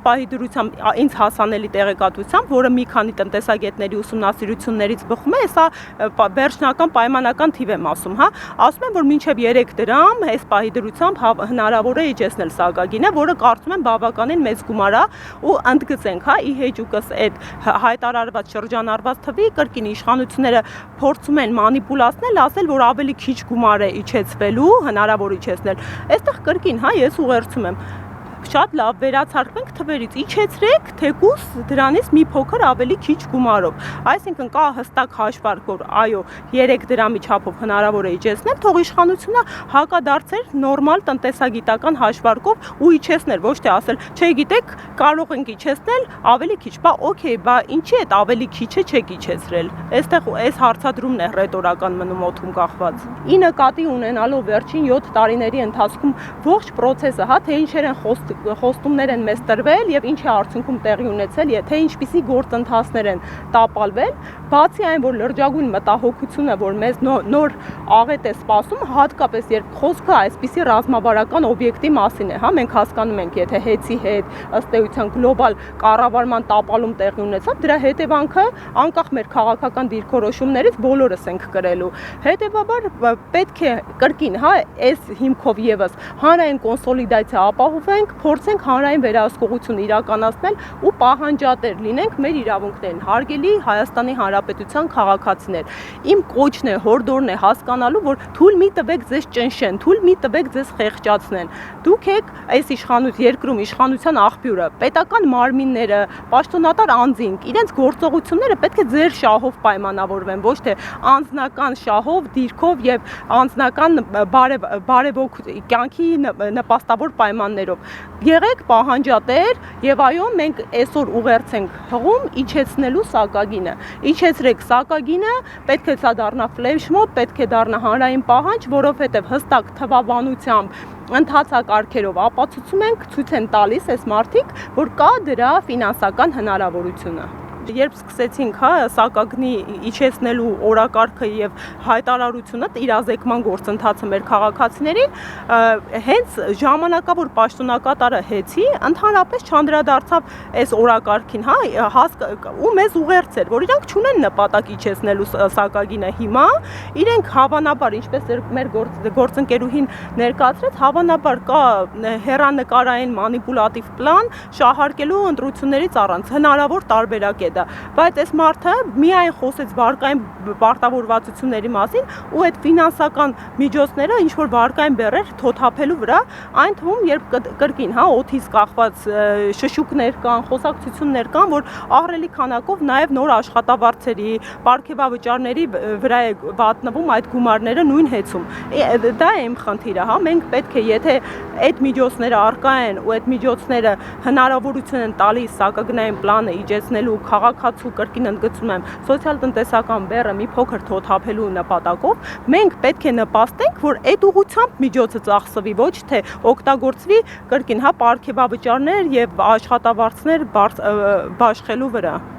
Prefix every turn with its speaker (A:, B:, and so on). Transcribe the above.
A: պահի դրությամբ ինձ հասանելի տեղեկատվությամբ, որը մի քանի տնտեսագետների ուսումնասիրություններից բխում է, սա վերջնական պայմանական թիվ եմ ասում, հա, ասում են, որ մինչև 3 դրամ այս պահի դրությամբ հնարավոր է իջեցնել սակագինը, որը կարծում եմ բավականին մեծ գումար է ու ընդգծենք, հա, ի հեճուկս այդ հայտարարված շրջանառված թվի կրկին իշխանությունները փորձում են մանիպուլացնել, ասել, որ ավելի քիչ գումար է իջեցվելու, հնարավոր իջեցնել։ Այստեղ կրկին, հա, ես ուղերձում եմ, շատ լավ վերացարկվենք թվերից, իջեցրեք թեկուզ դրանից մի փոքր ավելի քիչ գումարով, այսինքն կա հստակ հաշվարկ, որ այո 3 դրամի չափով հնարավոր է իջեցնել, թող իշխանությունը հակադարձեր նորմալ տնտեսագիտական հաշվարկով ու իջեցներ, ոչ թե ասել, չէ գիտեք, կարող ենք իջեցնել ավելի քիչ, բա օքեյ, բա ինչի այդ ավելի քիչը չեք իջեցրել, այստեղ այս հարցադրումն է ռետորական մնում օդում կախված։ Ի նկատի ունենալով վերջին 7 տարիների ընթացքում ողջ process-ը, հա, թե ինչեր են խոստումներ են մեզ տրվել եւ ինչ է արդյունքում տեղի ունեցել, թե ինչպիսի գործընթացներ են տապալվել, բացի այն, որ լրջագույն մտահոգությունը, որ մեզ նոր աղետ է սպասում, հատկապես երբ խոսքը այսպիսի ռազմավարական օբյեկտի մասին է, հա, մենք հասկանում ենք, եթե հեծի հետ ըստ էության գլոբալ կառավարման տապալում տեղի ունեցավ, դրա հետևանքը անկախ մեր քաղաքական դիրքորոշումներից բոլորս ենք կրելու։ Հետևաբար պետք է կրկին, հա, այս հիմքով եւս հանրային կոնսոլիդացիա ապահովենք, փորձենք հանրային վերահսկողություն իրականացնել ու պահանջատեր լինենք մեր իրավունքներին, հարգելի Հայաստանի Հանրապետության քաղաքացիներ։ Իմ կոչն է, հորդորն է հասկանալու, որ թույլ մի տվեք ձեզ ճնշեն, թույլ մի տվեք ձեզ խեղճացնեն։ Դուք եք այս երկրում իշխանության աղբյուրը, պետական մարմինները, պաշտոնատար անձինք, իրենց գործողությունները պետք է ձեր շահով պայմանավորվեն, ոչ թե անձնական շահով, դիրքով եւ անձնական բարեվոք կյանքի նպաստավոր պայմաններով։ Եղեք պահանջատեր եւ այո, մենք այսօր ուղերձ ենք հղում իջեցնելու սակագինը։ Իջեցրեք սակագինը, պետք է սա դառնա ֆլեշմոբ, պետք է դառնա հանրային պահանջ, որովհետեւ հստակ թվաբանությամբ ընթացակարգերով ապացուցում ենք, ցույց են տալիս այս մարդիկ, որ կա դրա ֆինանսական հնարավորությունը։ Երբ սկսեցինք, հա, սակագնի իջեցնելու օրակարգը եւ հայտարարությունը իրազեկման գործընթացը մեր քաղաքացիներին, հենց ժամանակավոր պաշտոնակատարը հեծի ընդհանրապես չանդրադարձավ այս օրակարգին, հա, ու մեզ ուղերձեր, որ իրանք չունեն նպատակ իջեցնելու սակագինը հիմա, իրենք հավանաբար, ինչպես մեր գործընկերուհին ներկայացրեց, հավանաբար կա հեռանկարային մանիպուլատիվ պլան շահարկելու ընտրություններից առանց, հնարավոր տարբերակ է դա, բայց այս մարդը միայն խոսեց վարկային պարտավորվածությունների մասին ու այդ ֆինանսական միջոցները ինչ որ վարկային բեռեր թոթափելու վրա, այն թվում, երբ կրկին, հա, օդից կախված շշուկներ կան, խոսակցություններ կան, որ ահռելի քանակով նաև նոր աշխատավարձերի, պարգևավճարների վրա է վատնվում այդ գումարները նույն հեծում։ Դա է իմ խնդիրը, հա, մենք պետք է, եթե այդ միջոցները առկա են ու այդ միջոցները հնարավորություն են տալիս սակագնային պլանը իջեցնելու քաղաքացու կրկին ընդգծում եմ սոցիալ-տնտեսական բեռը մի փոքր թոթափելու նպատակով, մենք պետք է նպաստենք, որ այդ ուղղությամբ միջոցը ծախսվի, ոչ թե օգտագործվի կրկին, հա, պարգևավճարներ եւ աշխատավարձներ բաշխելու վրա։